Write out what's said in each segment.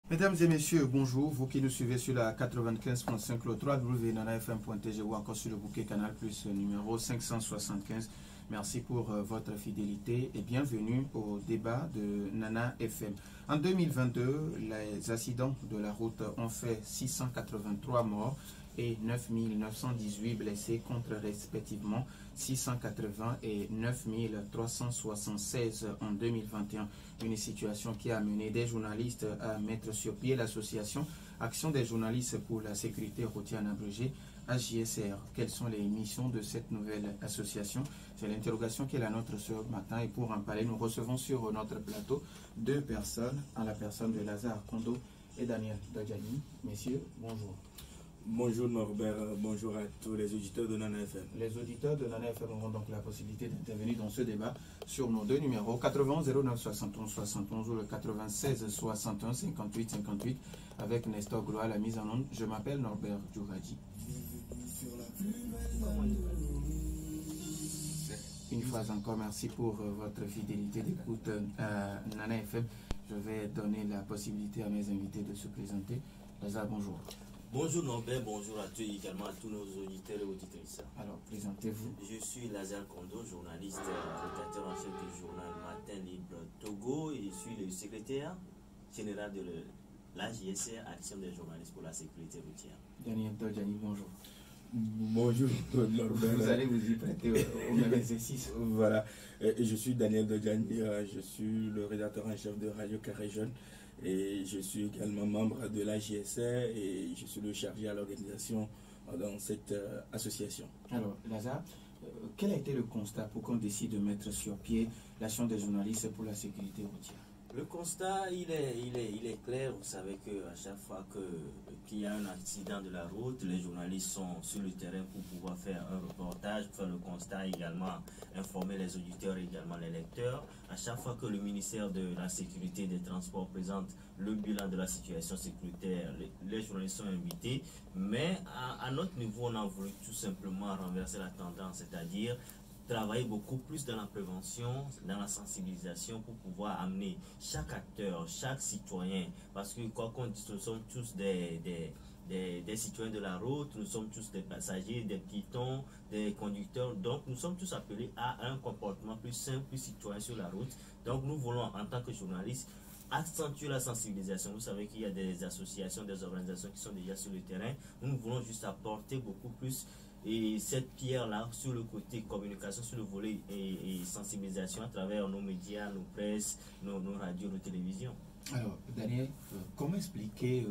Mesdames et messieurs, bonjour. Vous qui nous suivez sur la 95.5, le www.nanafm.tg ou encore sur le bouquet Canal Plus numéro 575. Merci pour votre fidélité et bienvenue au débat de Nana FM. En 2022, les accidents de la route ont fait 683 morts et 9 918 blessés contre respectivement 680 et 9 376 en 2021. Une situation qui a amené des journalistes à mettre sur pied l'association Action des journalistes pour la sécurité routière en abrégé, AJSR. Quelles sont les missions de cette nouvelle association? C'est l'interrogation qui est la nôtre ce matin, et pour en parler, nous recevons sur notre plateau deux personnes, en la personne de Lazare Kondo et Daniel Dodjani. Messieurs, bonjour. Bonjour Norbert, bonjour à tous les auditeurs de Nana FM. Les auditeurs de Nana FM auront donc la possibilité d'intervenir dans ce débat sur nos deux numéros 91 09 71 71 ou le 96 61 58 58 avec Nestor Gloa à la mise en onde. Je m'appelle Norbert Djouradi. Une fois encore, merci pour votre fidélité d'écoute à Nana FM. Je vais donner la possibilité à mes invités de se présenter. Lazare, bonjour. Bonjour Norbert, bonjour à tous et également à tous nos auditeurs et auditrices. Alors, présentez-vous. Je suis Lazare Kondo, journaliste, rédacteur en chef du journal Matin Libre Togo, et je suis le secrétaire général de l'AJSR, Action des journalistes pour la sécurité routière. Daniel Dodjani, bonjour. Bonjour Norbert. Vous allez vous y prêter au même exercice. Voilà, je suis Daniel Dodjani, je suis le rédacteur en chef de Radio Carré Jeune. Et je suis également membre de l'AJSR et je suis le chargé à l'organisation dans cette association. Alors, Lazare, quel a été le constat pour qu'on décide de mettre sur pied l'action des journalistes pour la sécurité routière? Le constat, il est clair. Vous savez qu'à chaque fois qu'il y a un accident de la route, les journalistes sont sur le terrain pour pouvoir faire un reportage, faire le constat, également informer les auditeurs et également les lecteurs. À chaque fois que le ministère de la Sécurité des Transports présente le bilan de la situation sécuritaire, les journalistes sont invités. Mais à notre niveau, on a voulu tout simplement renverser la tendance, c'est-à-dire travailler beaucoup plus dans la prévention, dans la sensibilisation pour pouvoir amener chaque acteur, chaque citoyen, parce que quoi qu'on dise, nous sommes tous des citoyens de la route, nous sommes tous des passagers, des piétons, des conducteurs, donc nous sommes tous appelés à un comportement plus sain, plus citoyen sur la route. Donc nous voulons, en tant que journalistes, accentuer la sensibilisation. Vous savez qu'il y a des associations, des organisations qui sont déjà sur le terrain. Nous voulons juste apporter beaucoup plus et cette pierre-là sur le côté communication, sur le volet et sensibilisation à travers nos médias, nos presses, nos radios, nos télévisions. Alors, Daniel, comment expliquer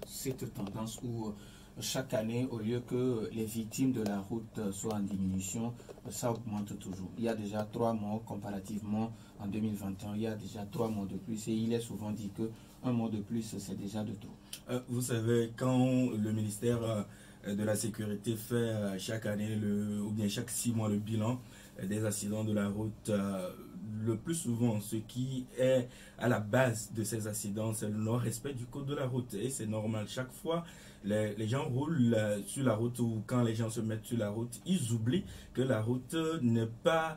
cette tendance où chaque année, au lieu que les victimes de la route soient en diminution, ça augmente toujours? Il y a déjà 3 morts comparativement en 2021, il y a déjà 3 morts de plus, et il est souvent dit qu'un mort de plus, c'est déjà de trop. Vous savez, quand le ministère de la sécurité fait chaque année ou bien chaque 6 mois le bilan des accidents de la route, le plus souvent ce qui est à la base de ces accidents, c'est le non-respect du code de la route, et c'est normal. Chaque fois les gens roulent sur la route, ou quand les gens se mettent sur la route, ils oublient que la route n'est pas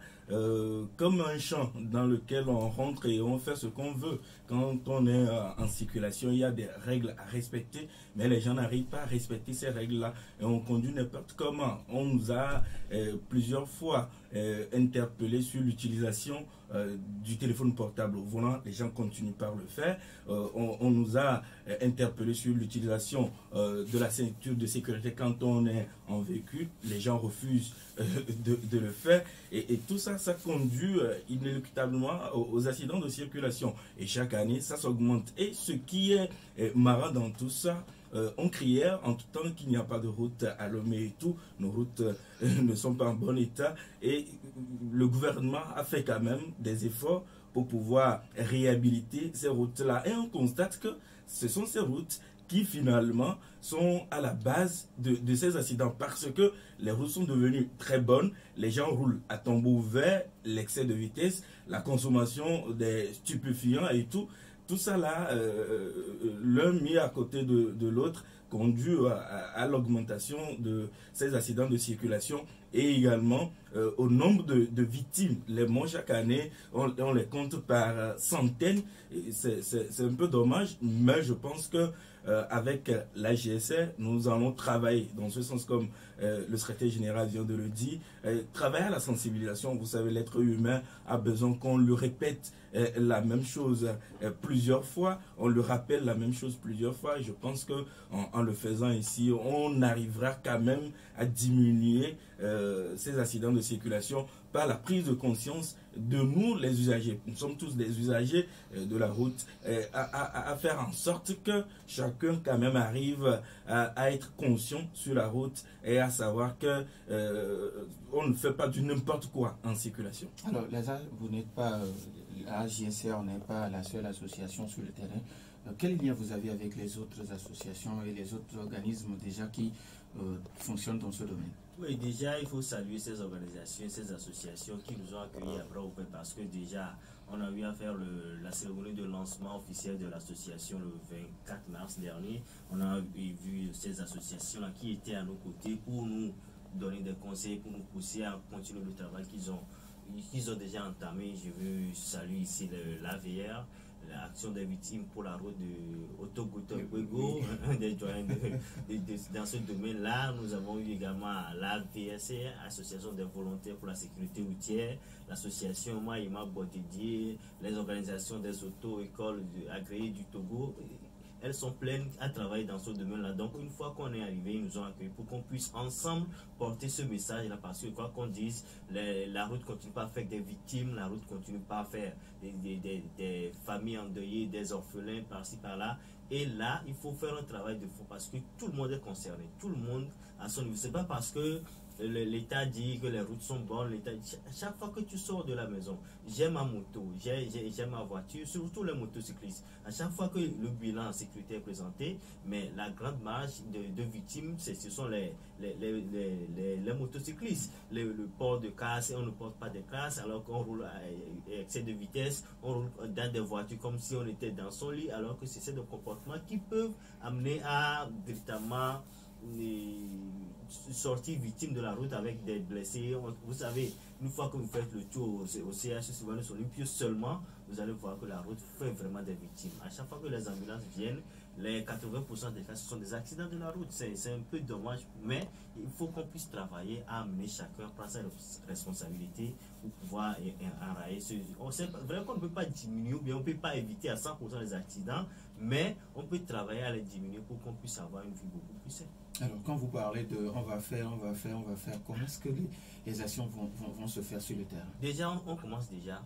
comme un champ dans lequel on rentre et on fait ce qu'on veut. Quand on est en circulation, il y a des règles à respecter, mais les gens n'arrivent pas à respecter ces règles-là et on conduit n'importe comment. On nous a plusieurs fois interpellés sur l'utilisation du téléphone portable au volant. Les gens continuent par le faire. On nous a interpellés sur l'utilisation de la ceinture de sécurité quand on est en véhicule. Les gens refusent de le faire, et tout ça, ça conduit inéluctablement aux accidents de circulation, et chaque année ça s'augmente. Et ce qui est marrant dans tout ça, on criait en tout temps qu'il n'y a pas de route à Lomé et tout, nos routes ne sont pas en bon état, et le gouvernement a fait quand même des efforts pour pouvoir réhabiliter ces routes-là, et on constate que ce sont ces routes qui finalement sont à la base de ces accidents, parce que les routes sont devenues très bonnes, les gens roulent à tombeau ouvert, l'excès de vitesse, la consommation des stupéfiants et tout ça là, l'un mis à côté de l'autre, conduit à l'augmentation de ces accidents de circulation. et également au nombre de victimes. Les morts chaque année, on les compte par centaines. C'est un peu dommage, mais je pense que avec la GSR, nous allons travailler dans ce sens, comme le secrétaire général vient de le dire, travailler à la sensibilisation. Vous savez, l'être humain a besoin qu'on lui répète la même chose plusieurs fois, on lui rappelle la même chose plusieurs fois. Et je pense que en le faisant ici, on arrivera quand même à diminuer ces accidents de circulation par la prise de conscience de nous, les usagers. Nous sommes tous des usagers de la route, à faire en sorte que chacun quand même arrive à être conscient sur la route et à savoir que on ne fait pas du n'importe quoi en circulation. Alors, Lazare, vous n'êtes pas, la GSR, on n'est pas la seule association sur le terrain. Quel lien vous avez avec les autres associations et les autres organismes déjà qui fonctionnent dans ce domaine? Oui, déjà, il faut saluer ces organisations, ces associations qui nous ont accueillis à bras ouverts parce que déjà, on a eu à faire la cérémonie de lancement officiel de l'association le 24 mars dernier. On a vu ces associations-là qui étaient à nos côtés pour nous donner des conseils, pour nous pousser à continuer le travail qu'ils ont déjà entamé. Je veux saluer ici l'AVR, l'Action des victimes pour la route de Otogoto-Kwego, un des doyens dans ce domaine-là. Nous avons eu également la VSC, Association des volontaires pour la sécurité routière, l'association Maïma Bodedier, les organisations des auto-écoles agréées du Togo. Elles sont pleines à travailler dans ce domaine-là. Donc, une fois qu'on est arrivé, ils nous ont accueillis pour qu'on puisse ensemble porter ce message-là. Parce que, quoi qu'on dise, la route continue pas à faire des victimes, la route continue pas à faire des familles endeuillées, des orphelins par-ci, par-là. Et là, il faut faire un travail de fond parce que tout le monde est concerné. Tout le monde à son niveau. C'est pas parce que l'État dit que les routes sont bonnes. Chaque fois que tu sors de la maison, j'ai ma moto, j'ai ma voiture, surtout les motocyclistes. À chaque fois que le bilan en sécurité est présenté, mais la grande marge de victimes, ce sont les motocyclistes. Le port de casque, on ne porte pas de casque alors qu'on roule à excès de vitesse, on roule dans des voitures comme si on était dans son lit, alors que c'est des comportements qui peuvent amener à véritablement sortir victime de la route avec des blessés. Vous savez, une fois que vous faites le tour au CH, souvent le Olympio seulement, vous allez voir que la route fait vraiment des victimes. À chaque fois que les ambulances viennent, les 80% des cas, ce sont des accidents de la route. C'est un peu dommage, mais il faut qu'on puisse travailler à amener chacun à prendre sa responsabilité pour pouvoir enrayer ce. C'est vrai qu'on ne peut pas diminuer, ou bien on ne peut pas éviter à 100% les accidents, mais on peut travailler à les diminuer pour qu'on puisse avoir une vie beaucoup plus saine. Alors, quand vous parlez de on va faire, comment est-ce que les actions vont se faire sur le terrain? Déjà, on commence déjà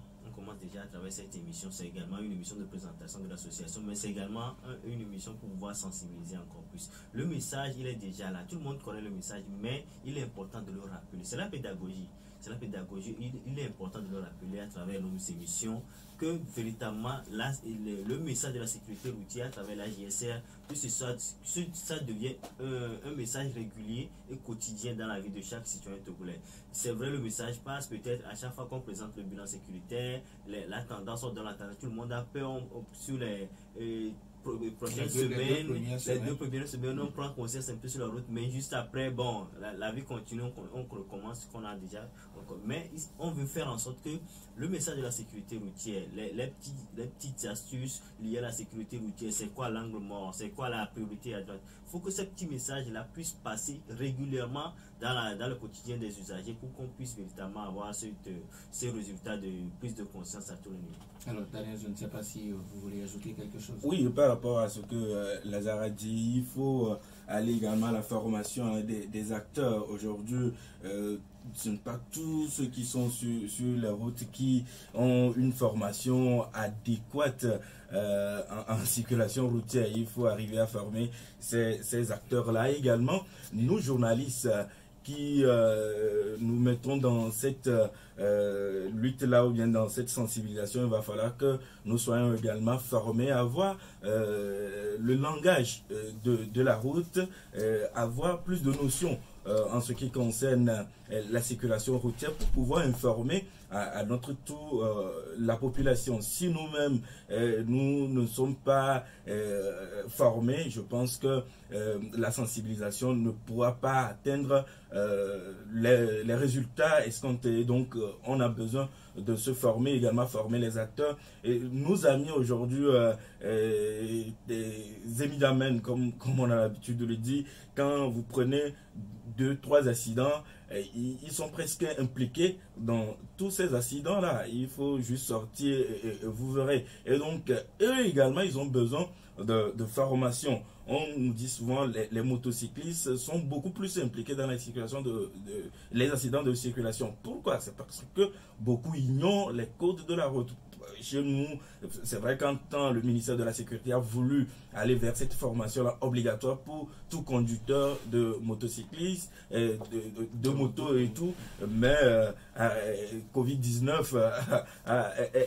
à travers cette émission. C'est également une émission de présentation de l'association, mais c'est également une émission pour pouvoir sensibiliser encore plus. Le message, il est déjà là. Tout le monde connaît le message, mais il est important de le rappeler. C'est la pédagogie. Il est important de le rappeler à travers nos émissions que véritablement le message de la sécurité routière à travers la GSR, que ça devient un message régulier et quotidien dans la vie de chaque citoyen togolais. C'est vrai, le message passe peut-être à chaque fois qu'on présente le bilan sécuritaire, la tendance, dans la tendance, tout le monde a peur sur les prochaines semaines, les 2 premières semaines, on prend conscience un peu sur la route, mais juste après, bon, la vie continue, on recommence ce qu'on a déjà. Mais on veut faire en sorte que le message de la sécurité routière, les petites astuces liées à la sécurité routière, c'est quoi l'angle mort, c'est quoi la priorité à droite. Il faut que ce petit message-là puisse passer régulièrement dans le quotidien des usagers pour qu'on puisse véritablement avoir ces résultats de prise de conscience à tous les niveaux. Alors, Daniel, je ne sais pas si vous voulez ajouter quelque chose. Oui, par rapport à ce que Lazare a dit, il faut aller également à la formation des acteurs. Aujourd'hui, ce n'est pas tous ceux qui sont sur la route qui ont une formation adéquate en circulation routière. Il faut arriver à former ces acteurs-là. Également, nous, journalistes, qui nous mettons dans cette lutte-là ou bien dans cette sensibilisation, il va falloir que nous soyons également formés à avoir le langage de la route, avoir plus de notions en ce qui concerne la circulation routière pour pouvoir informer à notre tour la population. Si nous-mêmes, nous ne sommes pas formés, je pense que la sensibilisation ne pourra pas atteindre les résultats escomptés. Donc, on a besoin de se former, également former les acteurs. Et nous a mis aujourd'hui des émidamen, comme on a l'habitude de le dire. Quand vous prenez 2-3 accidents, ils sont presque impliqués dans tous ces accidents-là. Il faut juste sortir et vous verrez. Et donc, eux également, ils ont besoin de formation. On nous dit souvent les motocyclistes sont beaucoup plus impliqués dans la circulation les accidents de circulation. Pourquoi? C'est parce que beaucoup ignorent les codes de la route. Chez nous, c'est vrai quand le ministère de la Sécurité a voulu aller vers cette formation-là obligatoire pour tout conducteur de motocyclistes, de moto et tout, mais Covid-19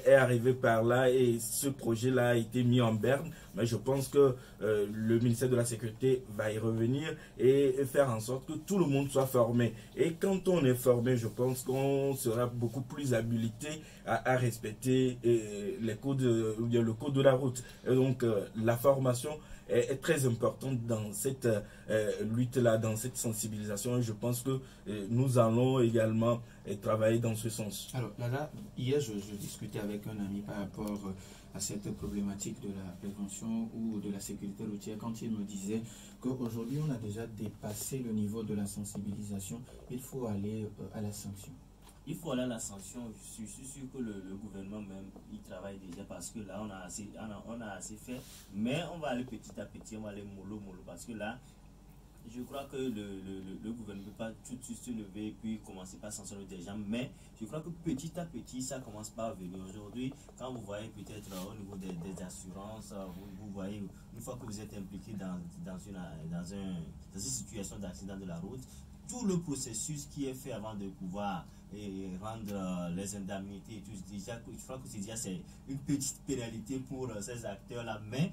est arrivé par là et ce projet-là a été mis en berne. Mais je pense que le ministère de la Sécurité va y revenir et faire en sorte que tout le monde soit formé. Et quand on est formé, je pense qu'on sera beaucoup plus habilité à respecter le code de la route. Et donc, la formation est très importante dans cette lutte-là, dans cette sensibilisation. Et je pense que nous allons également travailler dans ce sens. Alors, là, hier, je discutais avec un ami par rapport à cette problématique de la prévention ou de la sécurité routière, quand il me disait qu'aujourd'hui, on a déjà dépassé le niveau de la sensibilisation. Il faut aller à la sanction. Il faut aller à la sanction. Je suis sûr que le gouvernement même, il travaille déjà parce que là, on a assez fait. Mais on va aller petit à petit, on va aller mollo, parce que là, je crois que le gouvernement ne peut pas tout de suite se lever et puis commencer par sanctionner des gens. Mais je crois que petit à petit, ça commence par venir. Aujourd'hui, quand vous voyez peut-être au niveau des assurances, vous voyez, une fois que vous êtes impliqué dans une situation d'accident de la route, tout le processus qui est fait avant de pouvoir rendre les indemnités et tout, déjà, je crois que c'est une petite pénalité pour ces acteurs-là, mais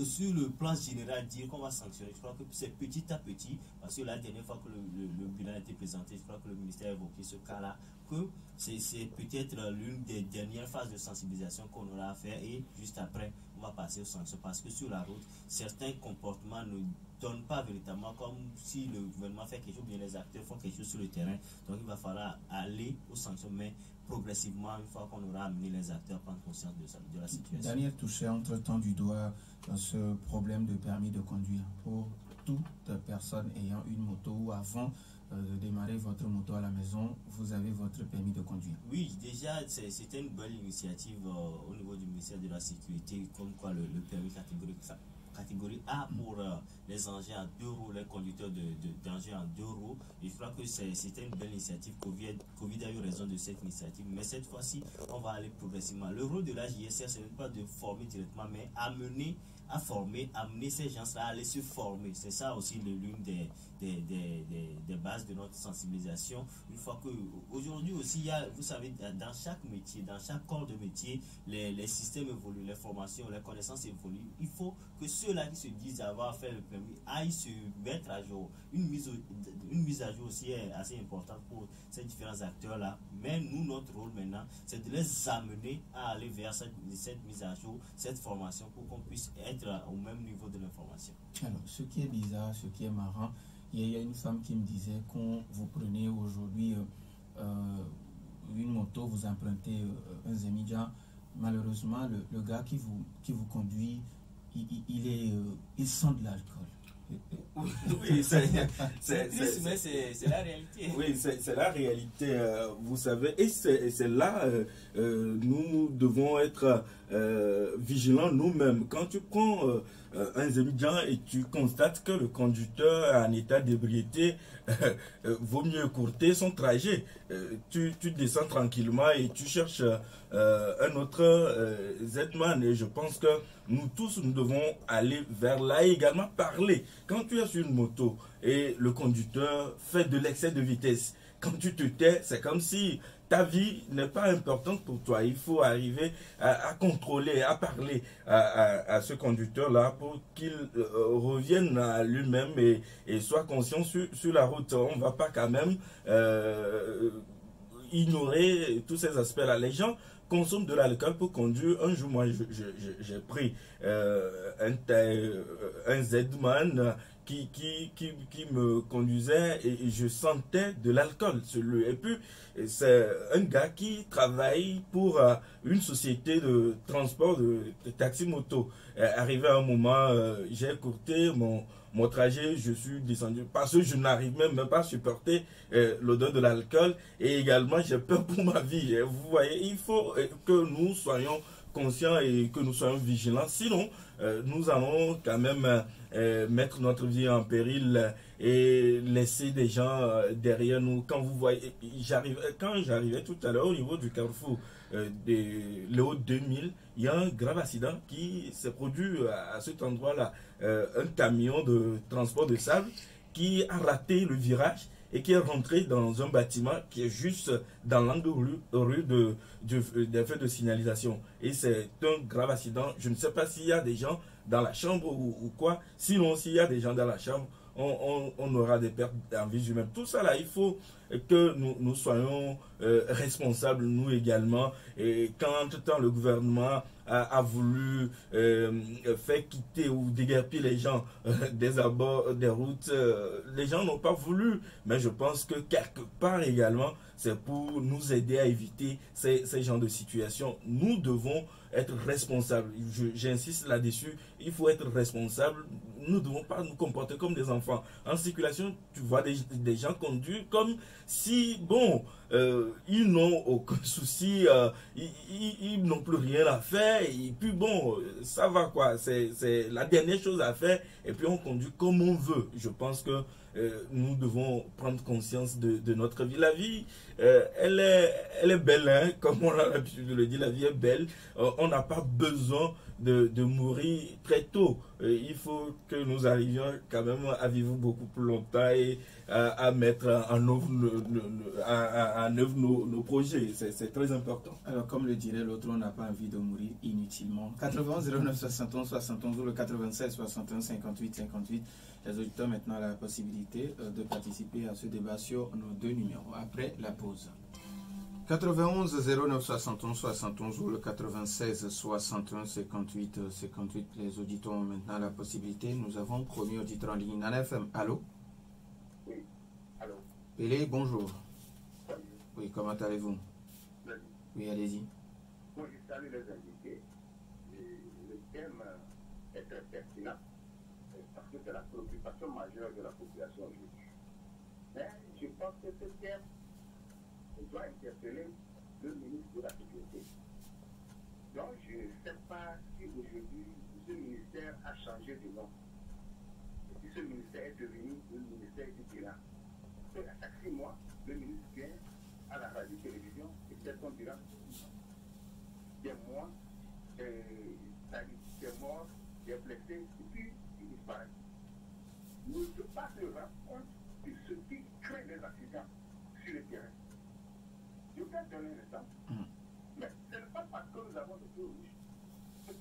sur le plan général, dire qu'on va sanctionner, je crois que c'est petit à petit, parce que la dernière fois que le bilan a été présenté, je crois que le ministère a évoqué ce cas-là, que c'est peut-être l'une des dernières phases de sensibilisation qu'on aura à faire et juste après, on va passer aux sanctions, parce que sur la route, certains comportements ne donnent pas véritablement comme si le gouvernement fait quelque chose, bien les acteurs font quelque chose sur le terrain, donc il va falloir aller aux sanctions, mais progressivement, une fois qu'on aura amené les acteurs à prendre conscience de la situation. Daniel touchait entre-temps du doigt ce problème de permis de conduire pour toute personne ayant une moto ou avant de démarrer votre moto à la maison, vous avez votre permis de conduire. Oui, déjà, c'était une belle initiative au niveau du ministère de la Sécurité, comme quoi le permis catégorie A pour les engins à 2 roues, les conducteurs d'engins à 2 roues. Et je crois que c'était une belle initiative. Covid a eu raison de cette initiative, mais cette fois-ci, on va aller progressivement. Le rôle de la JSR, ce n'est pas de former directement, mais amener ces gens-là à aller se former. C'est ça aussi l'une des bases de notre sensibilisation. Une fois que aujourd'hui aussi, il y a, vous savez, dans chaque métier, dans chaque corps de métier, les systèmes évoluent, les formations, les connaissances évoluent. Il faut que ceux-là qui se disent avoir fait le permis aillent se mettre à jour. Une mise à jour aussi est assez importante pour ces différents acteurs-là. Mais nous, notre rôle maintenant, c'est de les amener à aller vers cette mise à jour, cette formation, pour qu'on puisse être au même niveau de l'information. Alors, ce qui est bizarre, ce qui est marrant, il y a une femme qui me disait quand vous prenez aujourd'hui une moto, vous empruntez un Zemidja, malheureusement, le gars qui vous conduit, il sent de l'alcool. Oui, c'est la réalité. Oui, c'est la réalité, vous savez, et c'est là nous devons être vigilants nous-mêmes. Quand tu prends un Zemidjan et tu constates que le conducteur est en état d'ébriété, vaut mieux écourter son trajet. Tu descends tranquillement et tu cherches un autre Z-man, et je pense que nous tous, nous devons aller vers là et également parler. Quand tu es sur une moto et le conducteur fait de l'excès de vitesse, quand tu te tais, c'est comme si ta vie n'est pas importante pour toi. Il faut arriver à contrôler, à parler à ce conducteur-là pour qu'il revienne à lui-même et soit conscient sur la route. On ne va pas quand même ignorer tous ces aspects-là. Les gens consomment de l'alcool pour conduire. Un jour, moi, j'ai pris un Z-Man qui me conduisait et je sentais de l'alcool sur lui. Et puis, c'est un gars qui travaille pour une société de transport de taxi-moto. Arrivé à un moment, j'ai écourté mon trajet, je suis descendu parce que je n'arrive même pas à supporter l'odeur de l'alcool et également j'ai peur pour ma vie. Et vous voyez, il faut que nous soyons conscients et que nous soyons vigilants. Sinon, nous allons quand même mettre notre vie en péril et laisser des gens derrière nous. Quand vous voyez, quand j'arrivais tout à l'heure au niveau du carrefour de Léo 2000, il y a un grave accident qui s'est produit à cet endroit-là. Un camion de transport de sable qui a raté le virage et qui est rentré dans un bâtiment qui est juste dans l'angle rue des feux de signalisation. Et c'est un grave accident. Je ne sais pas s'il y a des gens dans la chambre ou quoi. Sinon, s'il y a des gens dans la chambre, on aura des pertes en vie humaine. Tout ça là, il faut que nous soyons responsables, nous également. Et quand entre-temps le gouvernement a voulu faire quitter ou déguerpir les gens des abords des routes, les gens n'ont pas voulu. Mais je pense que quelque part également, c'est pour nous aider à éviter ces genres de situations. Nous devons être responsables. J'insiste là-dessus, il faut être responsable. Nous ne devons pas nous comporter comme des enfants. En circulation, tu vois des gens conduire comme si, bon, ils n'ont aucun souci, ils n'ont plus rien à faire, et puis bon, ça va quoi, c'est la dernière chose à faire, et puis on conduit comme on veut. Je pense que nous devons prendre conscience de notre vie. La vie, elle est belle, hein, comme on a l'habitude de le dire, la vie est belle. On n'a pas besoin de mourir très tôt. Il faut que nous arrivions quand même à vivre beaucoup plus longtemps et à mettre en œuvre nos projets. C'est très important. Alors, comme le dirait l'autre, on n'a pas envie de mourir inutilement. 91 09 71 71 ou le 96 61 58 58. Les auditeurs maintenant ont la possibilité de participer à ce débat sur nos deux numéros après la pause. 91 09 71 71 ou le 96 61 58 58. Les auditeurs ont maintenant la possibilité. Nous avons premier auditeur en ligne. Nana FM, allô? Oui, allô. Pélé, bonjour. Oui, comment allez-vous? Oui, allez-y. Moi, je salue les invités. Le thème est très pertinent parce que c'est la préoccupation majeure de la population aujourd'hui. Mais je pense que ce thème doit interpeller le ministre de la Sécurité. Donc, je ne sais pas si aujourd'hui ce ministère a changé de nom. Et si ce ministère est devenu le ministère du bilan. Parce qu'à chaque 6 mois, le ministre vient à la radio-télévision et fait son bilan. Des mois, des morts, des blessés, et puis il disparaît. Nous ne pouvons pas se rendre compte de ce qui crée les accidents sur le terrain. Je vais donner un exemple. Mais ce n'est pas parce que nous avons le feu rouge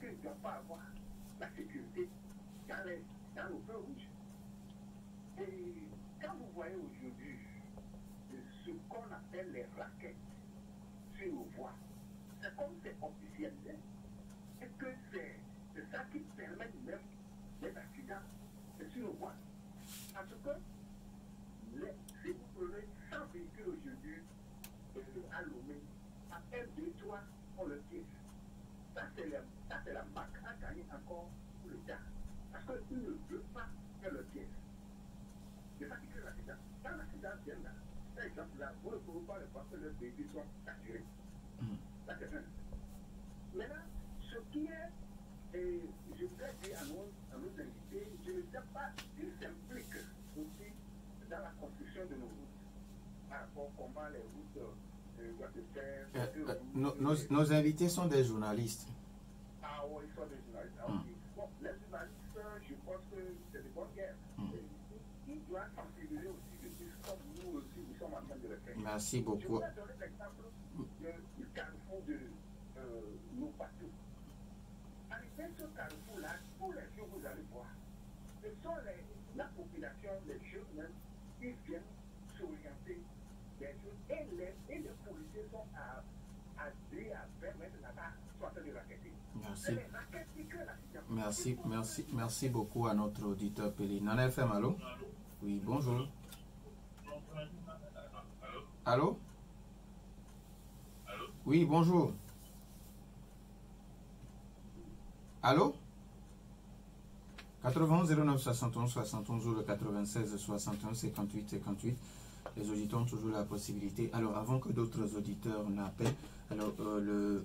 qu'il ne doit pas avoir la sécurité dans le feu rouge. Et quand vous voyez aujourd'hui ce qu'on appelle les raquettes sur nos voies, c'est comme c'est officialisé et que c'est ça qui permet même les accidents sur nos voies. Parce que si vous prenez 100 véhicules aujourd'hui à Lomé, à 1, 2, 3, on le tire. Ça, c'est la marque à gagner encore pour l'État. Parce qu'ils ne veulent pas faire le pièce. C'est ça qui crée l'accident. Quand l'accident vient là, par exemple là, vous ne pouvez pas le voir que le véhicule soit assuré. Ça, c'est un. Maintenant, ce qui est, je voudrais dire à nos invités, je ne sais pas s'ils s'impliquent aussi dans la construction de nos routes. Par rapport à comment les routes doivent se faire. Nos invités sont des journalistes. Ah oui, ils sont des journalistes. Ah, okay. Bon, les journalistes, je pense que c'est de bonne guerre. Ils doivent sensibiliser aussi de plus comme nous aussi, nous sommes en train de le faire. Merci beaucoup. Je voudrais donner l'exemple du carrefour de nos bateaux. Arrivé ce carrefour-là, tous les jours vous allez voir, ce sont la population, les jeunes même, qui viennent s'orienter des jeunes et les policiers policiers sont à 10, à 20 mètres, soit de raqueter. Merci. Merci beaucoup à notre auditeur Pélé. Nana FM, allô? Oui, bonjour. Allô? Oui, bonjour. Allô? 91 09 71 71 ou le 96 61 58 58. Les auditeurs ont toujours la possibilité. Alors, avant que d'autres auditeurs n'appellent, alors le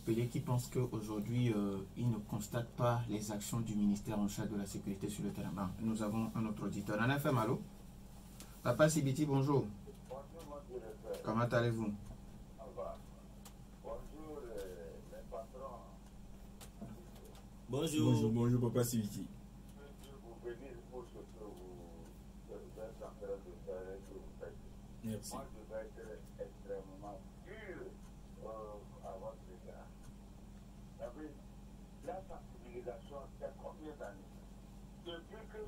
Pélé qui pense qu'aujourd'hui, il ne constate pas les actions du ministère en charge de la sécurité sur le terrain. Ben, nous avons un autre auditeur. Nana FM, allô? Papa Sibiti, bonjour. Comment allez-vous? Bonjour. Bonjour, Papa Sibiti. Merci. Moi, je vais être extrêmement dur à votre égard. Vous savez, la sensibilisation, c'est combien d'années? Depuis que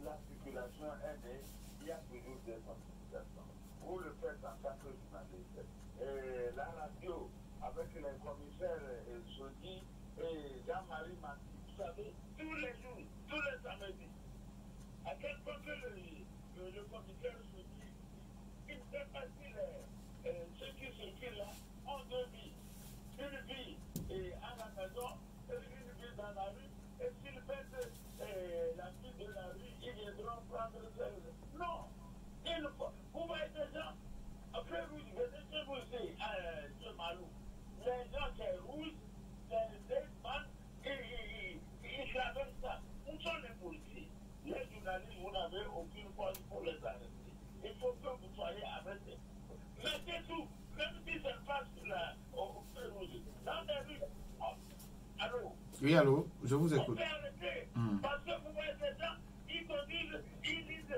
la circulation est née, il y a toujours des sensibilisations. Vous le faites en tant que journaliste. Et la radio, avec les commissaires Sodi et Jean-Marie Mati, vous savez, tous les jours, tous les samedis, à quel point que le commissaire Sodi, il ne sait pas si ceux qui circulent là ont deux vies. Une vie à la maison, une vie dans la rue, et s'ils mettent la vie de la rue, ils viendront prendre celle. Non! Il ne faut. Vous voyez des gens, après rouge, venez chez vous ici, chez Malou. Les gens qui sont rouges, les fans, ils traversent ça. Où sont les policiers? Les journalistes, vous n'avez aucune force pour les arrêter. Il faut que vous soyez arrêtés. Mettez tout, même si ça passe au feu rouge. Dans les rues. Allô? Oui, allô, je vous écoute. On peut arrêter. Parce que vous voyez des gens, ils conduisent, ils lisent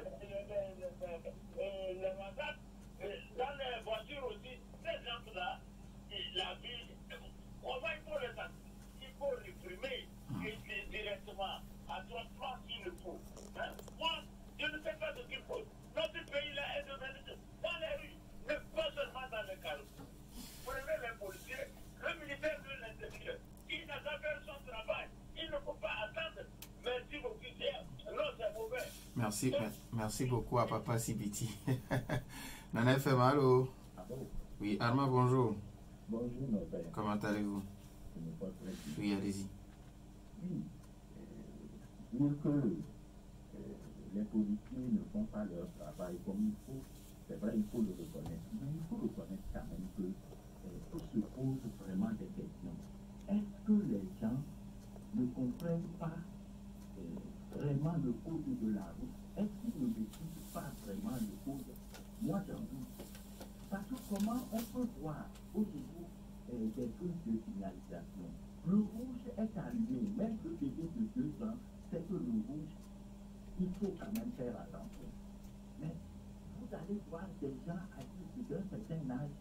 les mandats dans les voitures aussi. Ces gens-là, la vie, il faut les attendre. Il faut réprimer directement, à 3 s'il le faut. Hein? Moi, je ne sais pas ce qu'il faut. Notre pays-là est devenu dans les rues, mais pas seulement dans les carrefours. Prenez les policiers, le ministère de l'Intérieur, il n'a qu'à faire son travail. Il ne faut pas attendre. Merci beaucoup. Non, c'est mauvais. Merci beaucoup à Papa Sibiti. Nana FM, allô? Oui, Arma, bonjour. Bonjour, mon père. Comment allez-vous? Je me porte très bien. Oui, allez-y. Oui, dire que les policiers ne font pas leur travail comme il faut, c'est vrai, il faut le reconnaître. Mais il faut reconnaître quand même que se pose vraiment des questions. Est-ce que les gens ne comprennent pas vraiment le code de la route? Est-ce qu'ils ne maîtrisent pas vraiment le code? Moi, j'en doute. Parce que comment on peut voir au niveau des trucs de signalisation? Le rouge est allumé, même le bébé de 2 ans, c'est que le rouge, il faut quand même faire attention. Mais vous allez voir des gens adultes d'un certain âge,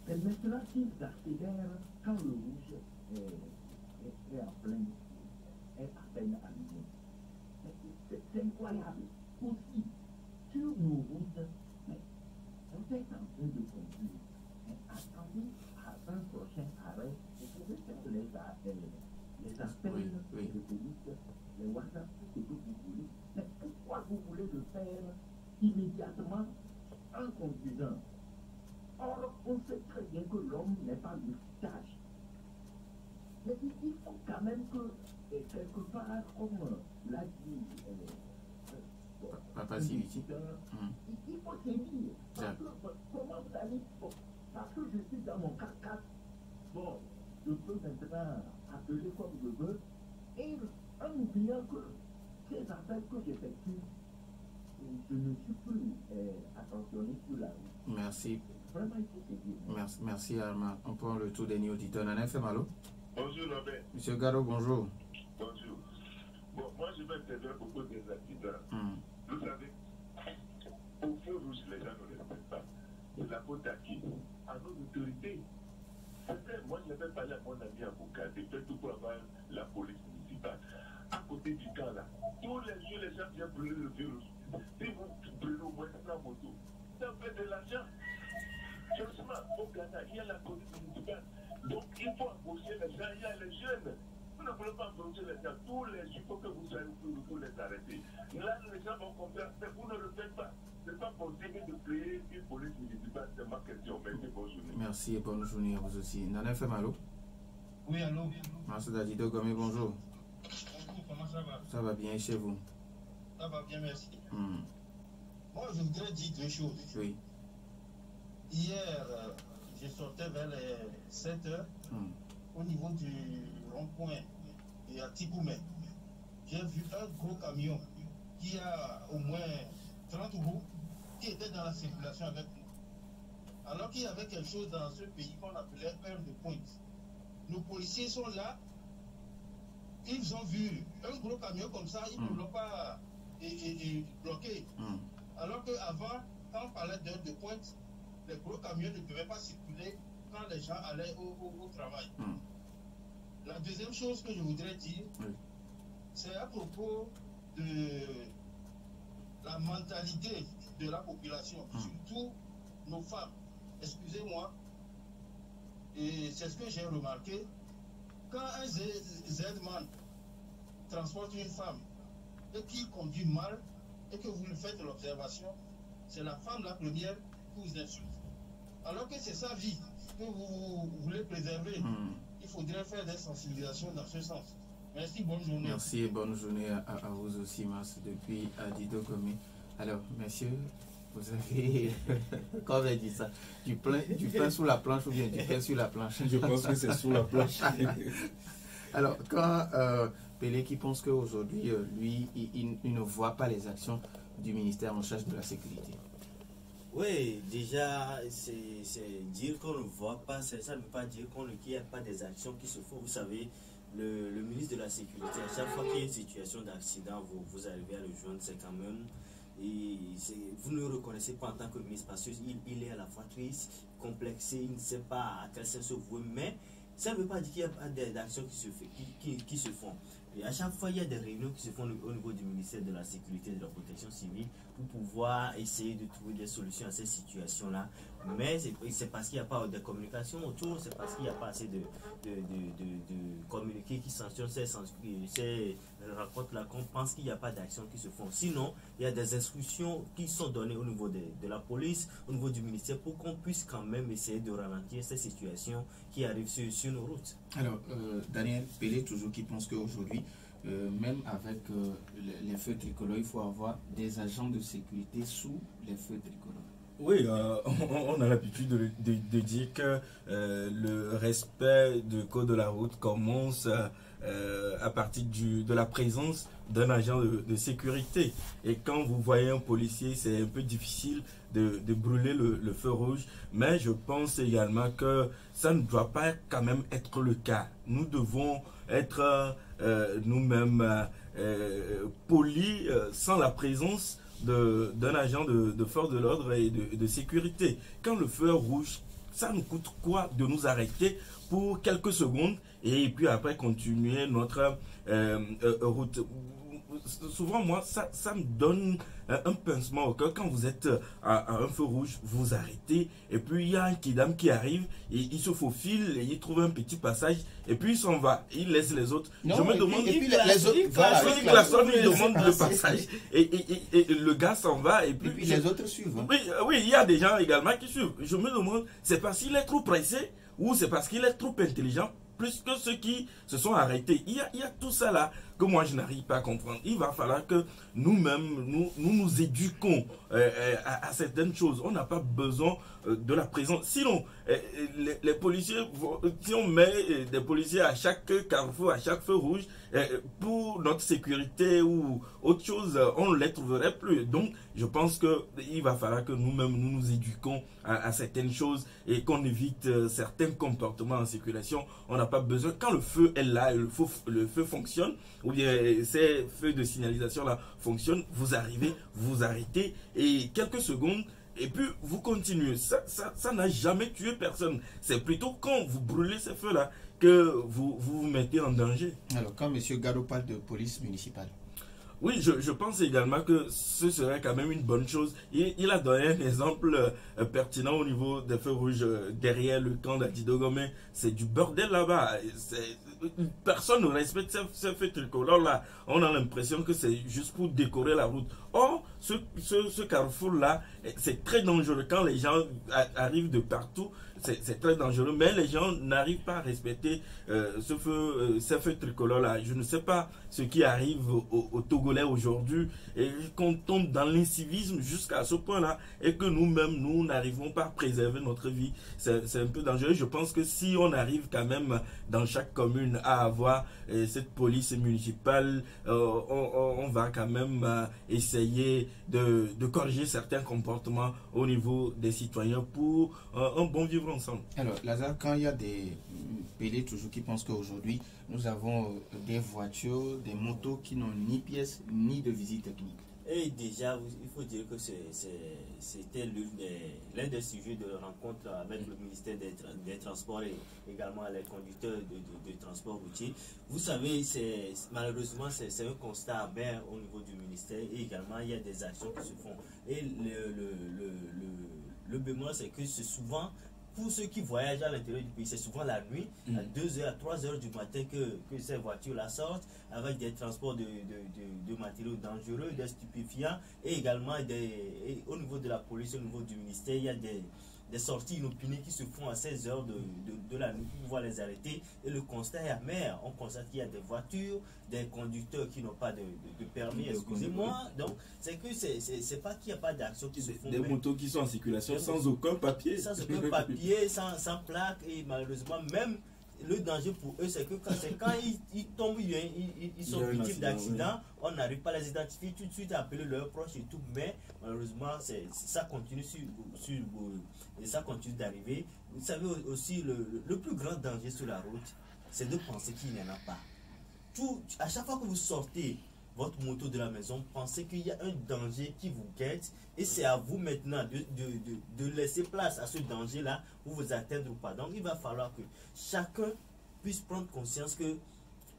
et maintenant s'ils accélèrent quand le rouge est en plein, est à peine allumé. C'est incroyable. Aussi, sur nos routes, mais vous êtes en train de conduire. Mais attendez à un prochain arrêt. Vous pouvez faire les appels de police, les WhatsApp, tout ce que vous voulez. Mais pourquoi vous voulez le faire immédiatement en conduisant? Or, on sait très bien que l'homme n'est pas multitâche. Mais il faut quand même que, quelque part, comme l'a dit Papa Sibiti. il faut tenir. Parce que, comment vous allez... Parce que je suis dans mon 4x4. Bon, je peux maintenant appeler comme je veux. Et en oubliant que ces appels que j'effectue, je ne suis plus attentionné sur la route. Merci. Vraiment, il faut se dire. Merci Arma. On prend le tour des dernier auditeur. Nana FM, allô? Bonjour, Robert. Monsieur Garo, bonjour. Bonjour. Bon, moi, je vais intervenir à propos des accidents. Vous savez, au feu rouge, les gens ne respectent pas. C'est la faute à qui? À nos autorités. Moi, je vais parler à mon ami avocat, de faire tout pour avoir la police municipale. À côté du camp, là, tous les jours, les gens viennent brûler le feu rouge. Si vous brûlez au moins 100 motos, ça fait de l'argent. Sérieusement, au Ghana, il y a la police municipale. Donc, il faut embaucher les gens, il y a les jeunes. Vous ne voulez pas embaucher les gens. Tous les il faut que vous soyez pour les arrêter. Là, les gens vont comprendre, mais vous ne le faites pas. Ce n'est pas possible de créer une police municipale, c'est ma question. Merci, bonne journée. Merci et bonne journée à vous aussi. Nana FM, allô? Oui, allô? Merci Dadido Gomé, bonjour. Bonjour, comment ça va? Ça va bien chez vous? Ça va bien, merci. Moi, je voudrais dire deux choses. Oui. Hier, je sortais vers les 7 heures au niveau du rond-point et à Tiboumé. J'ai vu un gros camion qui a au moins 30 roues qui était dans la circulation avec nous. Alors qu'il y avait quelque chose dans ce pays qu'on appelait heure de pointe. Nos policiers sont là, ils ont vu un gros camion comme ça, ils ne l'ont pas bloqué. Alors qu'avant, quand on parlait d'heure de pointe, les gros camions ne pouvaient pas circuler quand les gens allaient au travail. La deuxième chose que je voudrais dire, c'est à propos de la mentalité de la population, surtout nos femmes. Excusez-moi, et c'est ce que j'ai remarqué, quand un Z-man transporte une femme et qu'il conduit mal et que vous lui faites l'observation, c'est la femme la première qui vous insulte. Alors que c'est sa vie que vous voulez préserver. Il faudrait faire des sensibilisations dans ce sens. Merci, bonne journée. Merci et bonne journée à vous aussi, Mars, depuis Dido Gomé. Alors, messieurs, vous avez, quand on a dit ça, du pain sous la planche ou bien du pain sur la planche? Je pense que c'est sous la planche. Alors, quand Pelé qui pense qu'aujourd'hui, lui, il ne voit pas les actions du ministère en charge de la sécurité. Oui, déjà, c'est dire qu'on ne voit pas, ça ne veut pas dire qu'il n'y a pas des actions qui se font. Vous savez, le ministre de la Sécurité, à chaque fois qu'il y a une situation d'accident, vous arrivez à le joindre, c'est quand même... vous ne le reconnaissez pas en tant que ministre parce qu'il est à la fois triste, complexé, il ne sait pas à quel sens se vouer, mais ça ne veut pas dire qu'il n'y a pas d'actions qui se font. Et à chaque fois, il y a des réunions qui se font au niveau du ministère de la Sécurité et de la Protection civile pour pouvoir essayer de trouver des solutions à ces situations-là. Mais c'est parce qu'il n'y a pas de communication autour, c'est parce qu'il n'y a pas assez de communiqués qui sanctionnent ces rencontres-là qu'on pense qu'il n'y a pas d'actions qui se font. Sinon, il y a des instructions qui sont données au niveau de la police, au niveau du ministère, pour qu'on puisse quand même essayer de ralentir ces situations qui arrivent sur nos routes. Alors, Daniel Pelé, toujours qui pense qu'aujourd'hui, même avec les feux tricolores, il faut avoir des agents de sécurité sous les feux tricolores. Oui, on a l'habitude de dire que le respect du code de la route commence à partir de la présence d'un agent de sécurité. Et quand vous voyez un policier, c'est un peu difficile de brûler le feu rouge. Mais je pense également que ça ne doit pas quand même être le cas. Nous devons être nous-mêmes polis sans la présence d'un agent de force de l'ordre et de sécurité. Quand le feu est rouge, ça nous coûte quoi de nous arrêter pour quelques secondes et puis après continuer notre route? Souvent, moi, ça me donne un pincement au cœur. Quand vous êtes à un feu rouge, vous arrêtez et puis il y a un kidam qui arrive et il se faufile et il trouve un petit passage et puis il s'en va, il laisse les autres. Non, je me demande, les autres, il demande le passage et le gars s'en va et puis les autres suivent. Hein. Oui, il y a des gens également qui suivent. Je me demande, c'est parce qu'il est trop pressé ou c'est parce qu'il est trop intelligent plus que ceux qui se sont arrêtés. Il y a tout ça là que moi je n'arrive pas à comprendre. Il va falloir que nous-mêmes, nous éduquons à certaines choses. On n'a pas besoin de la présence. Sinon, les policiers, si on met des policiers à chaque carrefour, à chaque feu rouge, pour notre sécurité ou autre chose, on ne les trouverait plus. Donc, je pense qu'il va falloir que nous-mêmes, nous éduquons à certaines choses et qu'on évite certains comportements en circulation. On n'a pas besoin. Quand le feu est là, le feu fonctionne, ou bien ces feux de signalisation là fonctionnent, vous arrivez, vous arrêtez et quelques secondes et puis vous continuez. Ça n'a jamais tué personne. C'est plutôt quand vous brûlez ces feux là que vous vous mettez en danger. Alors quand M. Gado parle de police municipale, Oui, je pense également que ce serait quand même une bonne chose. Il a donné un exemple pertinent au niveau des feux rouges derrière le camp d'Adidogomé. C'est du bordel là-bas. Personne ne respecte ces feux tricolores là. On a l'impression que c'est juste pour décorer la route. Or, ce carrefour-là, c'est très dangereux. Quand les gens arrivent de partout, c'est très dangereux. Mais les gens n'arrivent pas à respecter ces feux tricolores-là. Je ne sais pas ce qui arrive aux Togolais aujourd'hui, et qu'on tombe dans l'incivisme jusqu'à ce point-là, et que nous-mêmes, nous n'arrivons pas à préserver notre vie. C'est un peu dangereux. Je pense que si on arrive quand même dans chaque commune à avoir cette police municipale, on va quand même essayer de corriger certains comportements au niveau des citoyens pour un bon vivre ensemble. Alors, Lazare, quand il y a des pélés toujours qui pensent qu'aujourd'hui, nous avons des voitures, des motos qui n'ont ni pièces ni de visite technique. Et déjà, il faut dire que c'était l'un des sujets de rencontre avec le ministère des Transports et également les conducteurs de transport routier. Vous savez, malheureusement, c'est un constat amer au niveau du ministère, et également il y a des actions qui se font. Et le bémol, c'est que c'est souvent, pour ceux qui voyagent à l'intérieur du pays, c'est souvent la nuit, à 2h, à 3h du matin que ces voitures-là sortent, avec des transports de matériaux dangereux, des stupéfiants, et également au niveau de la police, au niveau du ministère, il y a des sorties inopinées qui se font à 16h de la nuit pour pouvoir les arrêter. Et le constat est amer. On constate qu'il y a des voitures, des conducteurs qui n'ont pas de permis, excusez-moi. Donc, c'est que c'est pas qu'il n'y a pas d'action qui se font. Des motos qui sont en circulation sans aucun papier. Sans aucun papier, sans plaque, et malheureusement, même le danger pour eux, c'est que quand ils tombent, ils sont victimes d'accidents, on n'arrive pas à les identifier tout de suite, à appeler leurs proches et tout, mais malheureusement, ça continue et ça continue d'arriver. Vous savez aussi, le plus grand danger sur la route, c'est de penser qu'il n'y en a pas. À chaque fois que vous sortez votre moto de la maison, pensez qu'il y a un danger qui vous guette, et c'est à vous maintenant de laisser place à ce danger-là pour vous atteindre ou pas. Donc il va falloir que chacun puisse prendre conscience que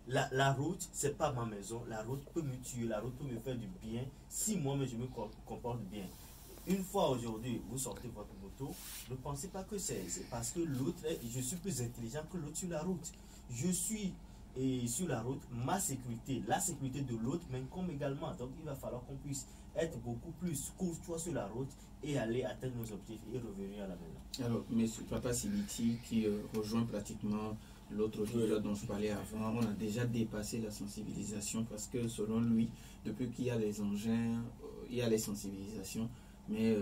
la route, c'est pas ma maison. La route peut me tuer, la route peut me faire du bien si moi-même je me comporte bien. Une fois aujourd'hui, vous sortez votre moto, ne pensez pas que c'est parce que l'autre, je suis plus intelligent que l'autre sur la route. Je suis sur la route, ma sécurité, la sécurité de l'autre m'incombe également. Donc il va falloir qu'on puisse être beaucoup plus courtois sur la route et aller atteindre nos objectifs et revenir à la maison. Alors, M. Papa Siliti, qui rejoint pratiquement l'autre auditeur dont je parlais avant, on a déjà dépassé la sensibilisation, parce que selon lui, depuis qu'il y a les engins, il y a les sensibilisations, mais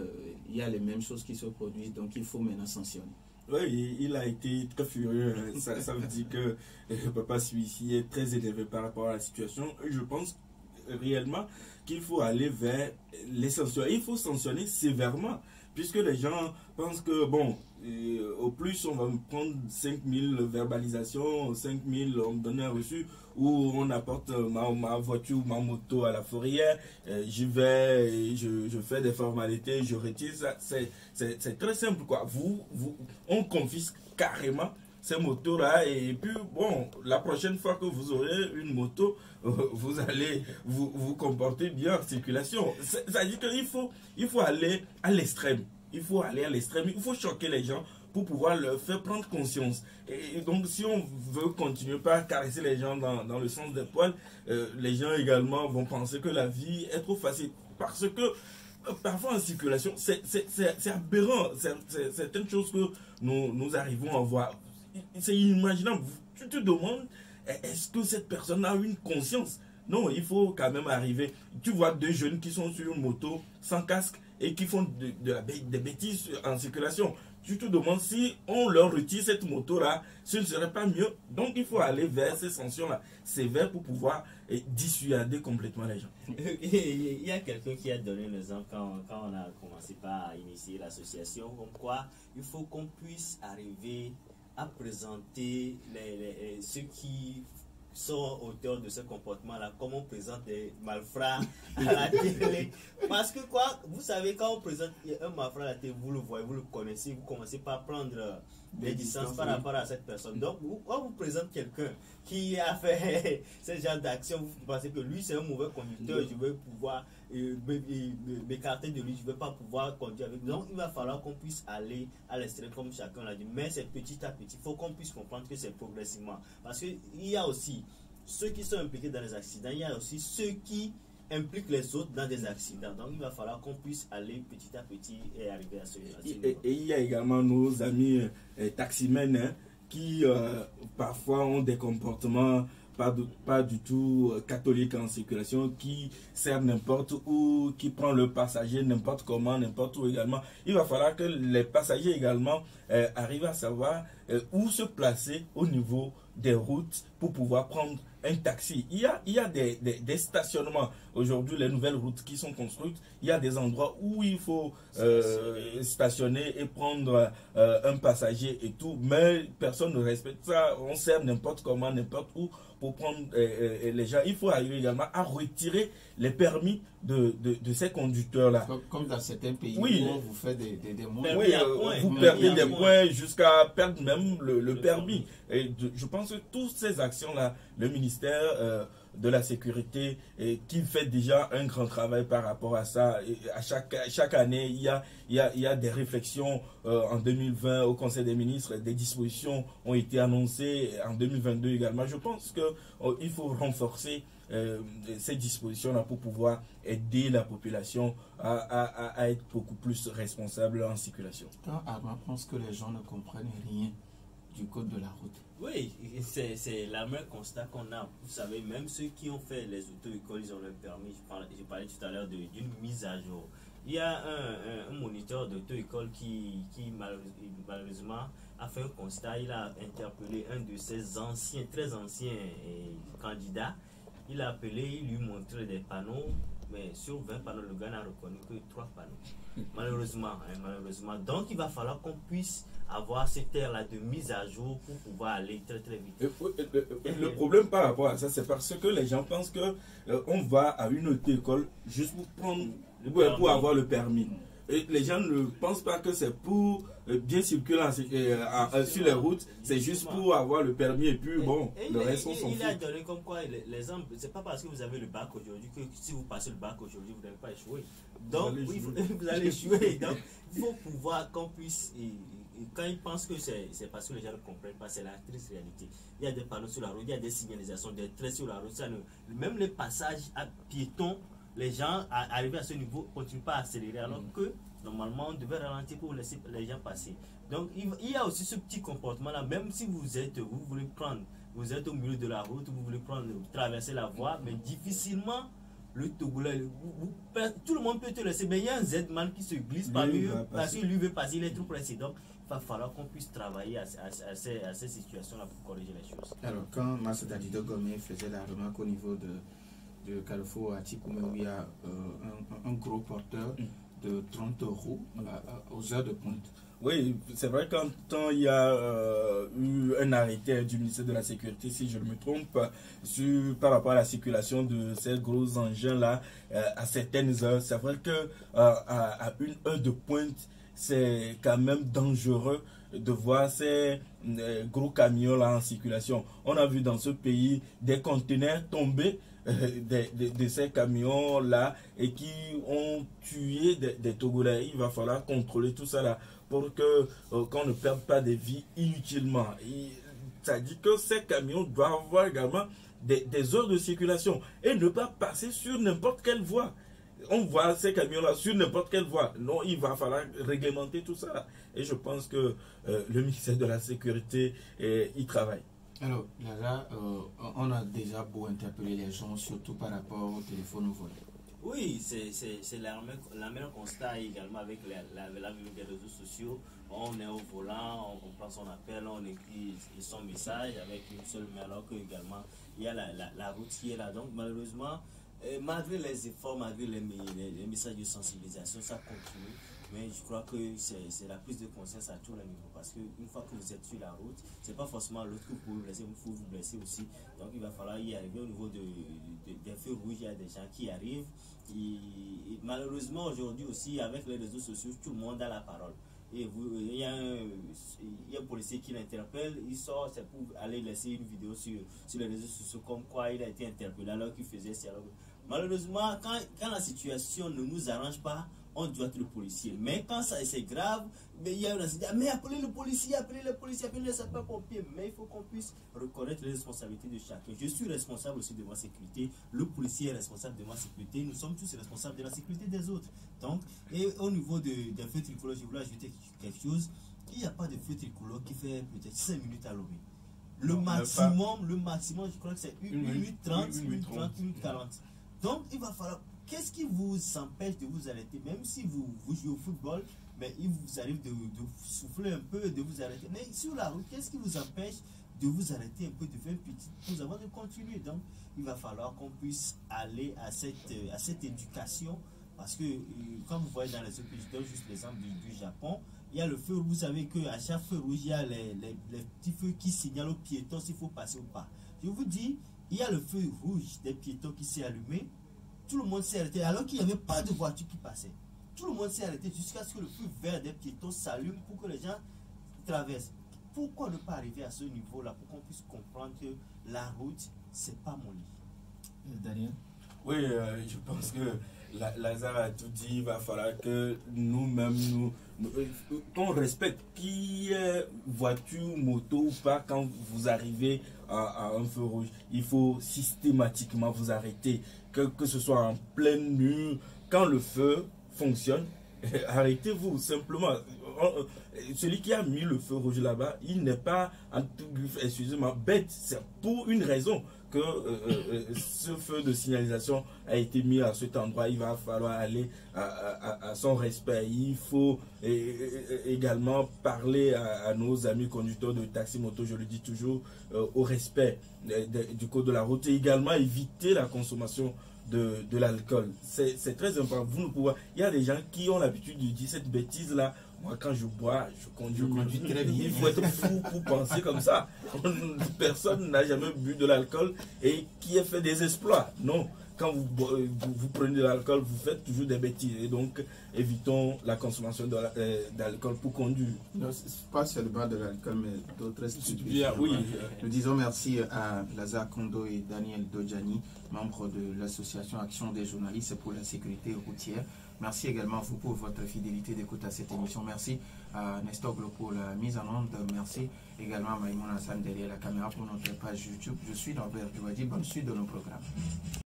il y a les mêmes choses qui se produisent, donc il faut maintenant sanctionner. Oui, il a été très furieux. Ça veut dire que Papa Siliti est très élevé par rapport à la situation. Je pense réellement qu'il faut aller vers les sanctions. Il faut sanctionner sévèrement, puisque les gens pensent que, bon, au plus on va me prendre 5000 verbalisations, 5000 on me donne un reçu, ou on apporte ma voiture ou ma moto à la fourrière, j'y vais, je fais des formalités, je retire ça. C'est très simple, quoi. On confisque carrément ces motos-là, et puis bon, la prochaine fois que vous aurez une moto, vous allez vous comporter bien en circulation. C'est-à-dire qu'il faut aller à l'extrême. Il faut aller à l'extrême, il faut choquer les gens pour pouvoir leur faire prendre conscience. Et donc, si on veut continuer par caresser les gens dans le sens des poils, les gens également vont penser que la vie est trop facile. Parce que parfois en circulation, c'est aberrant. Certaines choses que nous arrivons à voir. C'est inimaginable. Tu te demandes, est-ce que cette personne a une conscience? Non, il faut quand même arriver. Tu vois deux jeunes qui sont sur une moto sans casque et qui font des bêtises en circulation. Tu te demandes si on leur retire cette moto-là, ce ne serait pas mieux. Donc il faut aller vers ces sanctions-là sévères pour pouvoir dissuader complètement les gens. Il y a quelqu'un qui a donné l'exemple quand on a commencé par initier l'association, comme quoi il faut qu'on puisse arriver à présenter ceux qui sont auteurs de ce comportement-là, comme on présente des malfrats à la télé. Parce que quoi, vous savez, quand on présente un malfrat à la télé, vous le voyez, vous le connaissez, vous commencez par prendre des distances par rapport à cette personne. Donc, quand vous présente quelqu'un qui a fait ce genre d'action, vous pensez que lui c'est un mauvais conducteur, je vais pouvoir m'écarter de lui, je ne vais pas pouvoir conduire avec lui. Donc, il va falloir qu'on puisse aller à l'extrême comme chacun l'a dit, mais c'est petit à petit. Il faut qu'on puisse comprendre que c'est progressivement. Parce qu'il y a aussi ceux qui sont impliqués dans les accidents, il y a aussi ceux qui impliquent les autres dans des accidents. Donc, il va falloir qu'on puisse aller petit à petit et arriver à ce niveau. Et il y a également nos amis taximens qui parfois ont des comportements pas du tout catholiques en circulation, qui servent n'importe où, qui prend le passager n'importe comment, n'importe où également. Il va falloir que les passagers également arrivent à savoir où se placer au niveau des routes pour pouvoir prendre un taxi. Il y a des stationnements. Aujourd'hui, les nouvelles routes qui sont construites, il y a des endroits où il faut stationner et prendre un passager et tout, mais personne ne respecte ça. On sert n'importe comment, n'importe où pour prendre les gens. Il faut arriver également à retirer les permis de ces conducteurs-là. Comme dans certains pays, oui, où vous faites des mots. Oui, vous perdez des points jusqu'à perdre même le permis. Et je pense que toutes ces actions-là, le ministère de la Sécurité qui fait déjà un grand travail par rapport à ça. Et à chaque année, il y a des réflexions. En 2020, au Conseil des ministres, des dispositions ont été annoncées. En 2022 également. Je pense qu'il faut renforcer ces dispositions-là pour pouvoir aider la population à être beaucoup plus responsable en circulation. Quand Armand pense que les gens ne comprennent rien du code de la route. Oui, c'est la même constat qu'on a. Vous savez, même ceux qui ont fait les auto-écoles, ils ont le permis. Je parlais tout à l'heure d'une mise à jour. Il y a un moniteur d'auto-école qui malheureusement a fait un constat. Il a interpellé un de ses très anciens candidats. Il a appelé, il lui montrait des panneaux, mais sur 20 panneaux, le gars n'a reconnu que 3 panneaux. Malheureusement. Donc, il va falloir qu'on puisse avoir cette ère-là de mise à jour pour pouvoir aller très très vite. Le problème par rapport à ça, c'est parce que les gens pensent que on va à une auto-école juste pour avoir le permis. Et les gens ne pensent pas que c'est pour bien circuler sur les routes, c'est juste pour avoir le permis et puis le reste on s'en fout. Il a donné comme quoi l'exemple, c'est pas parce que vous avez le bac aujourd'hui que si vous passez le bac aujourd'hui vous n'allez pas échouer. Donc vous allez échouer. Donc il faut pouvoir qu'on puisse, quand ils pensent que c'est parce que les gens ne comprennent pas, c'est la triste réalité. Il y a des panneaux sur la route, il y a des signalisations, des traits sur la route, même les passages à piétons. Les gens, arrivés à ce niveau, ne continuent pas à accélérer, alors que normalement, on devait ralentir pour laisser les gens passer. Donc, il y a aussi ce petit comportement-là, même si vous êtes au milieu de la route, vous voulez traverser la voie, mais difficilement, le Togolais, tout le monde peut te laisser, mais il y a un Z-man qui se glisse parmi eux, parce que lui veut passer, il est trop pressé. Donc, il va falloir qu'on puisse travailler à ces situations-là pour corriger les choses. Alors, quand Massa Dadido Gomé faisait la remarque au niveau de Carrefour à Tikoumé, où il y a un gros porteur de 30 € aux heures de pointe. Oui, c'est vrai quand il y a eu un arrêté du ministère de la Sécurité, si je ne me trompe, par rapport à la circulation de ces gros engins-là à certaines heures, c'est vrai qu'à une heure de pointe, c'est quand même dangereux de voir ces gros camions-là en circulation. On a vu dans ce pays des conteneurs tomber de ces camions-là et qui ont tué des Togolais. Il va falloir contrôler tout ça là pour qu'on ne perde pas de vie inutilement. Ça dit que ces camions doivent avoir également des heures de circulation et ne pas passer sur n'importe quelle voie. On voit ces camions-là sur n'importe quelle voie. Non, il va falloir réglementer tout ça là. Et je pense que le ministère de la Sécurité y travaille. Alors, là, on a déjà beau interpeller les gens, surtout par rapport au téléphone volé. Oui, c'est la même constat également avec l'avenue des réseaux sociaux. On est au volant, on prend son appel, on écrit son message avec une seule main, alors que également il y a la route qui est là. Donc malheureusement, malgré les efforts, malgré les messages de sensibilisation, ça continue. Mais je crois que c'est la prise de conscience à tous les niveaux. Parce qu'une fois que vous êtes sur la route, c'est pas forcément l'autre que vous pouvez blesser, il faut vous blesser aussi. Donc il va falloir y arriver au niveau des feux rouges. Il y a des gens qui arrivent. Et malheureusement aujourd'hui aussi, avec les réseaux sociaux, tout le monde a la parole. et il y a un policier qui l'interpelle, il sort, c'est pour aller laisser une vidéo sur les réseaux sociaux comme quoi il a été interpellé alors qu'il faisait ça. Malheureusement, quand la situation ne nous arrange pas, on doit être le policier. Mais quand c'est grave, mais il y a un incident, mais appelez le policier, appelez les sapeurs-pompiers. Mais il faut qu'on puisse reconnaître les responsabilités de chacun. Je suis responsable aussi de ma sécurité, le policier est responsable de ma sécurité, nous sommes tous responsables de la sécurité des autres. Donc, et au niveau d'un feu tricolore, je voulais ajouter quelque chose. Il n'y a pas de feu tricolore qui fait peut-être 5 minutes à lever. Le maximum, je crois que c'est 1 minute 30, 1 minute 30, 1 minute 40. Donc, il va falloir... Qu'est-ce qui vous empêche de vous arrêter? Même si vous jouez au football, mais il vous arrive de souffler un peu, de vous arrêter. Mais sur la route, qu'est-ce qui vous empêche de vous arrêter un peu, de faire une petite pause avant de continuer? Donc, il va falloir qu'on puisse aller à cette éducation. Parce que, comme vous voyez dans les autres pays, je donne juste l'exemple du Japon, il y a le feu rouge. Vous savez qu'à chaque feu rouge, il y a les petits feux qui signalent aux piétons s'il faut passer ou pas. Je vous dis, il y a le feu rouge des piétons qui s'est allumé. Tout le monde s'est arrêté alors qu'il n'y avait pas de voiture qui passait. Tout le monde s'est arrêté jusqu'à ce que le feu vert des piétons s'allume pour que les gens traversent. Pourquoi ne pas arriver à ce niveau-là pour qu'on puisse comprendre que la route, c'est pas mon lit? Daniel? Oui, je pense que Lazare a tout dit. Il va falloir que nous-mêmes, qu'on respecte qui est voiture, moto ou pas. Quand vous arrivez à un feu rouge, il faut systématiquement vous arrêter. Que ce soit en pleine nuit, quand le feu fonctionne, arrêtez-vous simplement. Celui qui a mis le feu rouge là-bas, il n'est pas, excusez-moi, bête. C'est pour une raison que ce feu de signalisation a été mis à cet endroit. Il va falloir aller à son respect. Il faut également parler à nos amis conducteurs de taxi moto, je le dis toujours, au respect du code de la route, et également éviter la consommation de l'alcool. C'est très important. Vous ne pouvez... Il y a des gens qui ont l'habitude de dire cette bêtise-là. Moi, quand je bois, je conduis très bien. Il faut être fou pour penser comme ça. Personne n'a jamais bu de l'alcool et qui a fait des exploits. Non. Quand vous prenez de l'alcool, vous faites toujours des bêtises. Et donc, évitons la consommation d'alcool pour conduire. Non, pas seulement de l'alcool, mais d'autres stupéfiants. Oui. Nous disons merci à Lazare Kondo et Daniel Dojani, membres de l'association Action des journalistes pour la sécurité routière. Merci également à vous pour votre fidélité d'écoute à cette émission. Merci à Nestor Glo pour la mise en onde. Merci également à Maïmoun Hassan derrière la caméra pour notre page YouTube. Je suis Norbert Douadi. Bonne suite de nos programmes.